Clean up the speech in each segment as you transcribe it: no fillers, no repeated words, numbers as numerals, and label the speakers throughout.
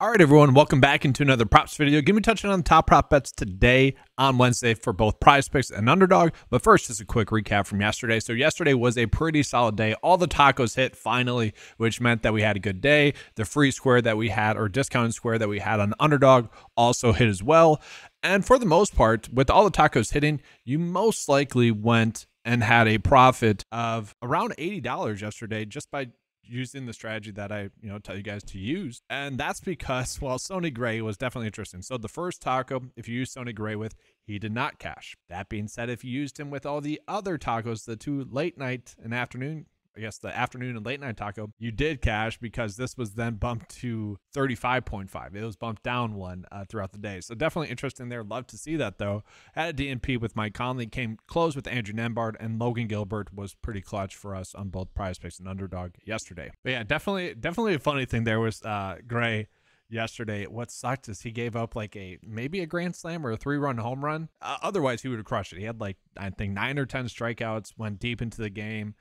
Speaker 1: All right, everyone, welcome back into another props video. Give me touching on the top prop bets today on Wednesday for both PrizePicks and Underdog. But first, just a quick recap from yesterday. So yesterday was a pretty solid day. All the tacos hit finally, which meant that we had a good day. The free square that we had, or discounted square that we had on Underdog, also hit as well. And for the most part, with all the tacos hitting, you most likely went and had a profit of around $80 yesterday just by using the strategy that I tell you guys to use. And that's because, well, Sonny Gray was definitely interesting. So the first taco, if you use Sonny Gray with, he did not cash. That being said, if you used him with all the other tacos, the two late night and afternoon, I guess the afternoon and late night taco, you did cash because this was then bumped to 35.5. It was bumped down one throughout the day. So definitely interesting there. Love to see that though. Had a DNP with Mike Conley, came close with Andrew Nembhard, and Logan Gilbert was pretty clutch for us on both PrizePicks and Underdog yesterday. But yeah, definitely a funny thing there was Gray yesterday. What sucked is he gave up like maybe a grand slam or a 3-run home run. Otherwise, he would have crushed it. He had I think 9 or 10 strikeouts, went deep into the game.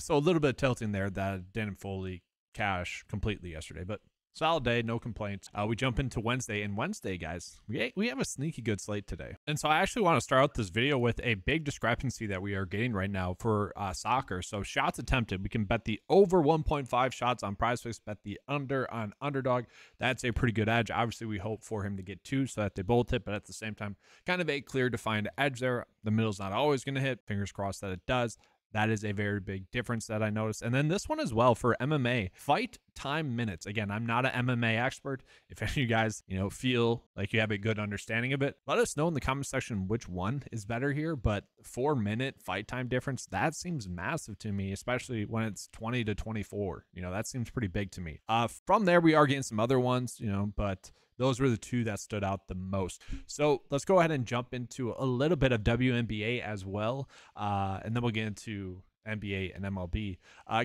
Speaker 1: So a little bit of tilting there that didn't fully cash completely yesterday, but solid day, no complaints. We jump into Wednesday, and Wednesday, guys, we have a sneaky good slate today. And so I actually want to start out this video with a big discrepancy that we are getting right now for soccer. So shots attempted, we can bet the over 1.5 shots on PrizePicks, bet the under on Underdog. That's a pretty good edge. Obviously, we hope for him to get 2 so that they both hit, but at the same time, kind of a clear defined edge there. The middle's not always going to hit. Fingers crossed that it does. That is a very big difference that I noticed. And then this one as well for MMA, fight time minutes. Again, I'm not an MMA expert. If any of you guys, feel like you have a good understanding of it, let us know in the comment section which one is better here. But 4-minute fight time difference, that seems massive to me, especially when it's 20 to 24. That seems pretty big to me. From there, we are getting some other ones, but those were the 2 that stood out the most. So let's go ahead and jump into a little bit of WNBA as well. And then we'll get into NBA and MLB.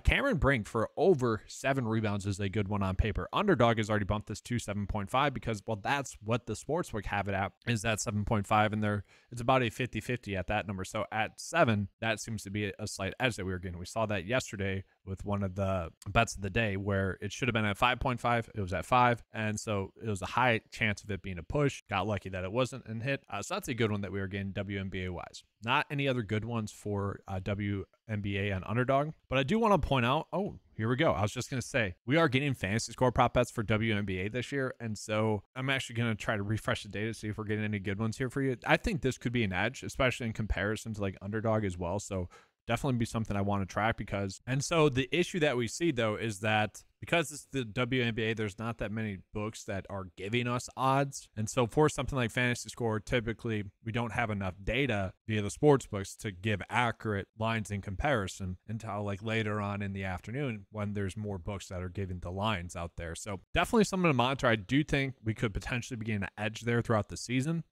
Speaker 1: Cameron Brink for over 7 rebounds is a good one on paper. Underdog has already bumped this to 7.5 because, well, that's what the sportsbook have it at, is that 7.5, and it's about a 50-50 at that number. So at 7, that seems to be a slight edge that we were getting. We saw that yesterday with one of the bets of the day where it should have been at 5.5. It was at 5, and so it was a high chance of it being a push. Got lucky that it wasn't and hit. So that's a good one that we were getting WNBA wise. Not any other good ones for WNBA on Underdog, but I do want to point out, here we go. I was just going to say, we are getting fantasy score prop bets for WNBA this year, and so I'm actually going to try to refresh the data to see if we're getting any good ones here for you. I think this could be an edge, especially in comparison to Underdog as well, so definitely be something I want to track and so the issue that we see though is that because it's the WNBA, there's not that many books that are giving us odds. And so for something like Fantasy Score, typically we don't have enough data via the sports books to give accurate lines in comparison until later on in the afternoon when there's more books that are giving the lines out there. So definitely something to monitor. I do think we could potentially be getting an edge there throughout the season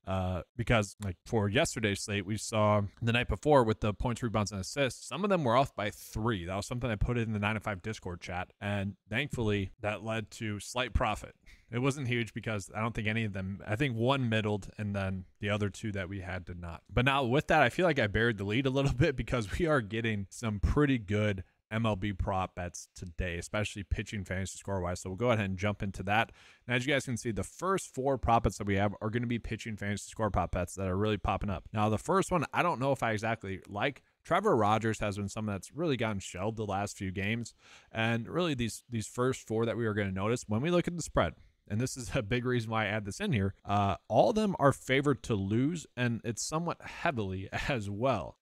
Speaker 1: because for yesterday's slate, we saw the night before with the points, rebounds, and assists, some of them were off by 3. That was something I put in the 9-to-5 Discord chat, and thankfully, that led to slight profit. It wasn't huge because I don't think any of them, I think one middled and then the other 2 that we had did not. But now with that, I feel like I buried the lead a little bit because we are getting some pretty good MLB prop bets today, especially pitching fantasy score wise. So we'll go ahead and jump into that. And as you guys can see, the first 4 prop bets that we have are going to be pitching fantasy score prop bets that are really popping up. Now, the first one, I don't know if I exactly like. Trevor Rogers has been someone that's really gotten shelled the last few games. And really these first 4 that we are going to notice when we look at the spread, and this is a big reason why I add this in here, all of them are favored to lose, and it's somewhat heavily as well.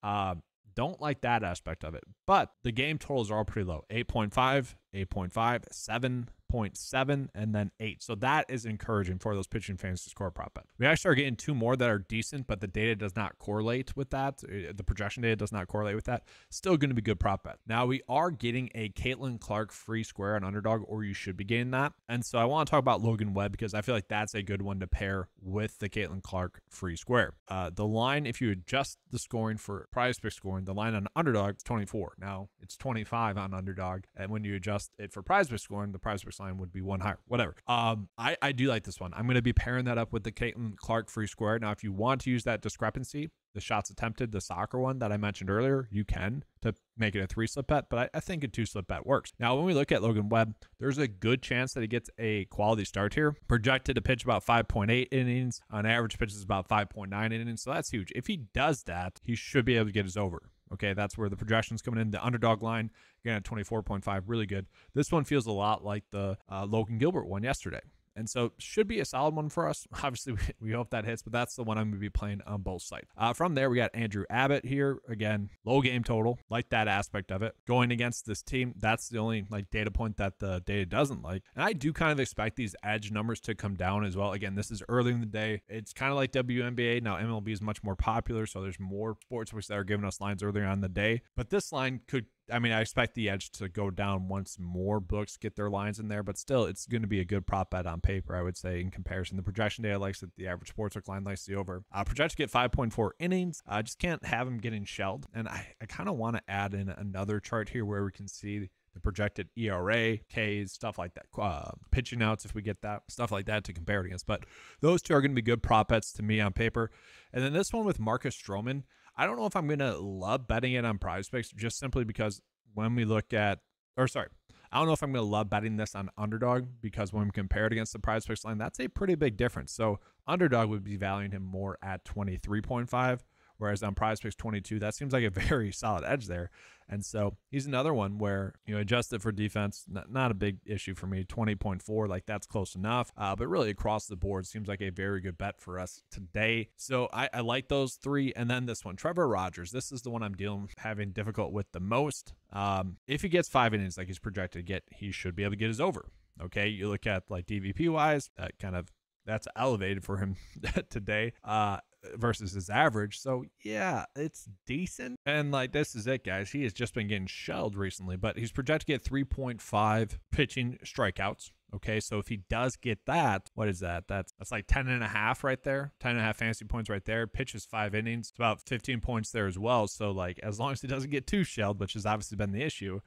Speaker 1: Don't like that aspect of it, but the game totals are all pretty low. 8.5, 8.5, 7.7, and then 8. So that is encouraging for those pitching fantasy score prop bet. We actually are getting 2 more that are decent, but the data does not correlate with that. The projection data does not correlate with that. Still going to be good prop bet. Now we are getting a Caitlin Clark free square on Underdog, or you should be getting that. And so I want to talk about Logan Webb because I feel like that's a good one to pair with the Caitlin Clark free square. The line, if you adjust the scoring for PrizePicks scoring, the line on Underdog is 24. Now it's 25 on Underdog, and when you adjust it for PrizePicks scoring, the PrizePicks line would be one higher, whatever. I do like this one. I'm going to be pairing that up with the Caitlin Clark free square. Now, if you want to use that discrepancy, the shots attempted, the soccer one that I mentioned earlier, you can to make it a 3-slip bet, but I think a 2-slip bet works. Now, when we look at Logan Webb, there's a good chance that he gets a quality start here. Projected to pitch about 5.8 innings. On average, pitches about 5.9 innings, so that's huge. If he does that, he should be able to get his over. Okay, that's where the projection's coming in. The underdog line, again, at 24.5, really good. This one feels a lot like the Logan Gilbert one yesterday. And so should be a solid one for us. Obviously, we hope that hits, but that's the one I'm going to be playing on both sides. From there, we got Andrew Abbott here. Again, low game total. Like that aspect of it. Going against this team, that's the only data point that the data doesn't like. And I do kind of expect these edge numbers to come down as well. Again, this is early in the day. It's kind of like WNBA. Now, MLB is much more popular, so there's more sportsbooks that are giving us lines earlier on in the day. But this line could, I expect the edge to go down once more books get their lines in there, but still, it's going to be a good prop bet on paper, I would say, in comparison. The projection data likes it. The average sportsbook line likes the over. Projected to get 5.4 innings. I just can't have him getting shelled. And I kind of want to add in another chart here where we can see the projected ERA, Ks, stuff like that, pitching outs if we get that, stuff like that to compare it against. But those two are going to be good prop bets to me on paper. And then this one with Marcus Stroman, I don't know if I'm going to love betting it on PrizePicks just simply because when we look at, I don't know if I'm going to love betting this on underdog because when we compare it against the PrizePicks line, that's a pretty big difference. So underdog would be valuing him more at 23.5. Whereas on PrizePicks 22, that seems like a very solid edge there. And so he's another one where, adjusted for defense, not a big issue for me. 20.4, that's close enough. But really across the board, seems like a very good bet for us today. So I like those three. And then this one, Trevor Rogers. This is the one I'm having difficult with the most. If he gets 5 innings like he's projected to get, he should be able to get his over. Okay, you look at DVP wise, that's elevated for him today. Versus his average. So yeah, it's decent. And this is it, guys. He has just been getting shelled recently, but he's projected to get 3.5 pitching strikeouts. Okay, so if he does get that, what is that? That's 10.5 right there. 10.5 fantasy points right there. Pitches 5 innings. It's about 15 points there as well. So as long as he doesn't get too shelled, which has obviously been the issue,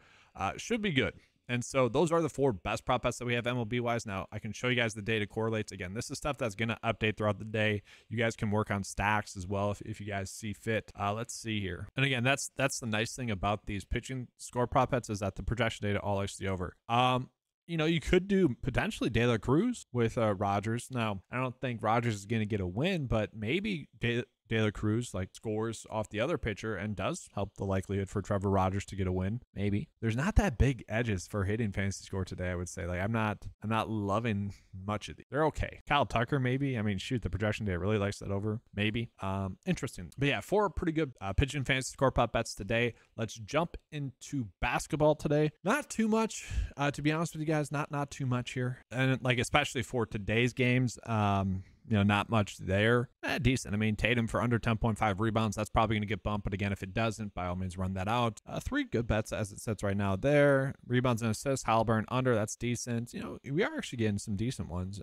Speaker 1: should be good. And so those are the 4 best prop bets that we have MLB-wise. Now, I can show you guys the data correlates. Again, this is stuff that's going to update throughout the day. You guys can work on stacks as well if you guys see fit. Let's see here. And again, that's the nice thing about these pitching score prop bets is that the projection data all likes the over. You could do potentially De La Cruz with Rogers. Now, I don't think Rogers is going to get a win, but maybe De La Cruz scores off the other pitcher and does help the likelihood for Trevor Rogers to get a win. Maybe there's not that big edges for hitting fantasy score today. I would say I'm not loving much of these. They're okay. Kyle Tucker maybe. The projection data really likes that over. Maybe. Interesting. But yeah, 4 pretty good pitching fantasy score prop bets today. Let's jump into basketball today. Not too much, to be honest with you guys. Not too much here, and especially for today's games. Not much there. Decent. Tatum for under 10.5 rebounds. That's probably going to get bumped. But again, if it doesn't, by all means, run that out. 3 good bets as it sits right now there. Rebounds and assists. Halliburton under. That's decent. We are actually getting some decent ones.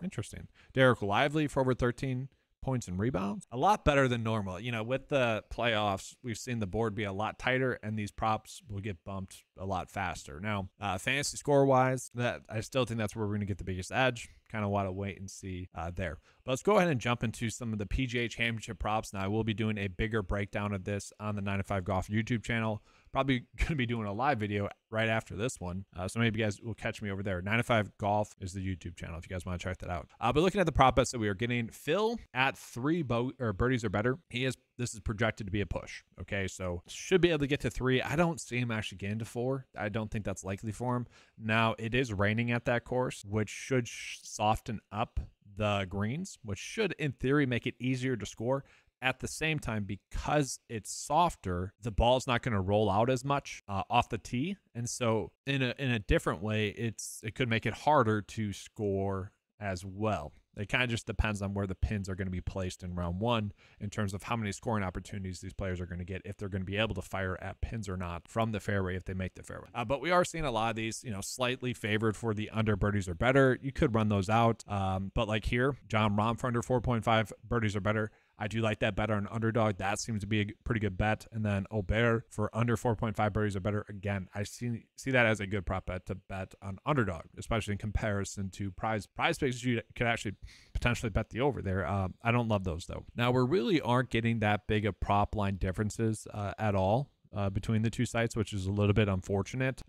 Speaker 1: Interesting. Derek Lively for over 13 points and rebounds. A lot better than normal. With the playoffs, we've seen the board be a lot tighter and these props will get bumped a lot faster. Now, fantasy score wise, that I still think that's where we're going to get the biggest edge. Kind of want to wait and see there. But let's go ahead and jump into some of the PGA Championship props. Now, I will be doing a bigger breakdown of this on the 9 to 5 Golf YouTube channel. Probably going to be doing a live video right after this one. So maybe you guys will catch me over there. 9 to 5 Golf is the YouTube channel if you guys want to check that out. But looking at the prop bets that we are getting, Phil at 3 birdies or better. This is projected to be a push. Okay, so should be able to get to 3. I don't see him actually getting to 4. I don't think that's likely for him. Now, it is raining at that course, which should soften up the greens, which should, in theory, make it easier to score. At the same time, because it's softer, the ball's not going to roll out as much off the tee. And so in a different way, it could make it harder to score as well. It kind of just depends on where the pins are going to be placed in round 1 in terms of how many scoring opportunities these players are going to get, if they're going to be able to fire at pins or not from the fairway if they make the fairway. But we are seeing a lot of these, slightly favored for the under birdies or better. You could run those out. But here, John Rahm for under 4.5 birdies or better. I do like that bet on underdog. That seems to be a pretty good bet. And then Aubert for under 4.5 birdies or better. Again, I see that as a good prop bet to bet on underdog, especially in comparison to prize picks. You could actually potentially bet the over there. I don't love those though. Now we really aren't getting that big of prop line differences at all between the two sites, which is a little bit unfortunate.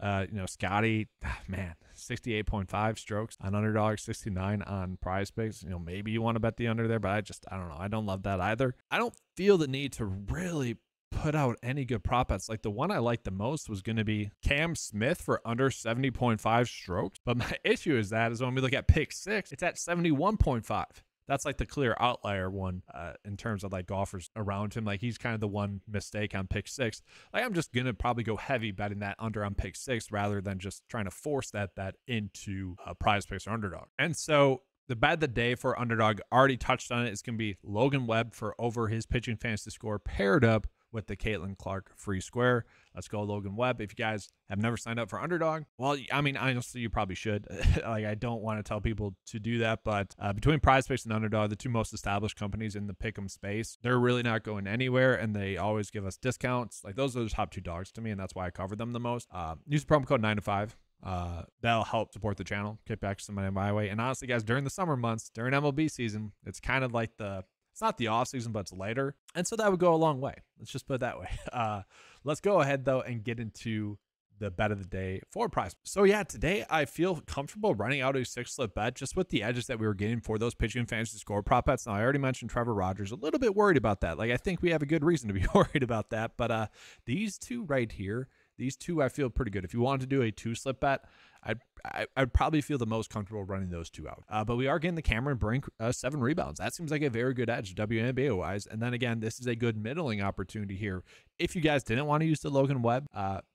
Speaker 1: Scotty, man, 68.5 strokes on underdog, 69 on PrizePicks. Maybe you want to bet the under there, but I don't know. I don't love that either. I don't feel the need to really put out any good prop bets. Like the one I liked the most was going to be Cam Smith for under 70.5 strokes. But my issue is when we look at pick 6, it's at 71.5. That's like the clear outlier one in terms of like golfers around him. Like he's kind of the one mistake on pick 6. Like I'm just going to probably go heavy betting that under on pick 6 rather than just trying to force that into PrizePicks or underdog. And so the bet of the day for underdog, already touched on it. It's going to be Logan Webb for over his pitching fantasy score paired up with the Caitlin Clark free square. Let's go Logan Webb. If you guys have never signed up for underdog, well, I mean, honestly, you probably should. Like, I don't want to tell people to do that, but between PrizePicks and underdog, the two most established companies in the pick'em space, they're really not going anywhere, and they always give us discounts. Like, those are the top two dogs to me, and that's why I cover them the most. Use the promo code 9to5. That'll help support the channel. Kickbacks some money my way. And honestly, guys, during the summer months, during MLB season, it's kind of like it's not the off season, but it's later. And so that would go a long way. Let's just put it that way. Let's go ahead though and get into the bet of the day for prize. So yeah, today I feel comfortable running out a 6-slip bet just with the edges that we were getting for those pitching fantasy score prop bets. Now I already mentioned Trevor Rogers, a little bit worried about that. Like I think we have a good reason to be worried about that. But these two right here, these two I feel pretty good. If you wanted to do a 2-slip bet, I'd probably feel the most comfortable running those two out. But we are getting the Cameron Brink 7 rebounds. That seems like a very good edge WNBA wise. And then again, this is a good middling opportunity here. If you guys didn't want to use the Logan Webb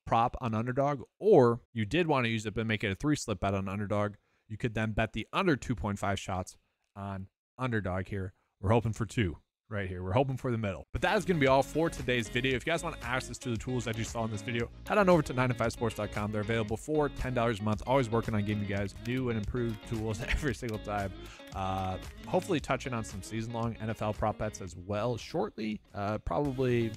Speaker 1: prop on underdog, or you did want to use it but make it a 3-slip bet on underdog, you could then bet the under 2.5 shots on underdog here. We're hoping for 2. Right here. We're hoping for the middle. But that is going to be all for today's video. If you guys want access to the tools that you saw in this video, head on over to 9to5sports.com. They're available for $10 a month. Always working on giving you guys new and improved tools every single time. Hopefully touching on some season-long NFL prop bets as well shortly. Probably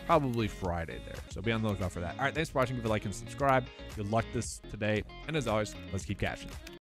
Speaker 1: Friday there. So be on the lookout for that. All right. Thanks for watching. Give a like and subscribe. Good luck this today. And as always, let's keep cashing.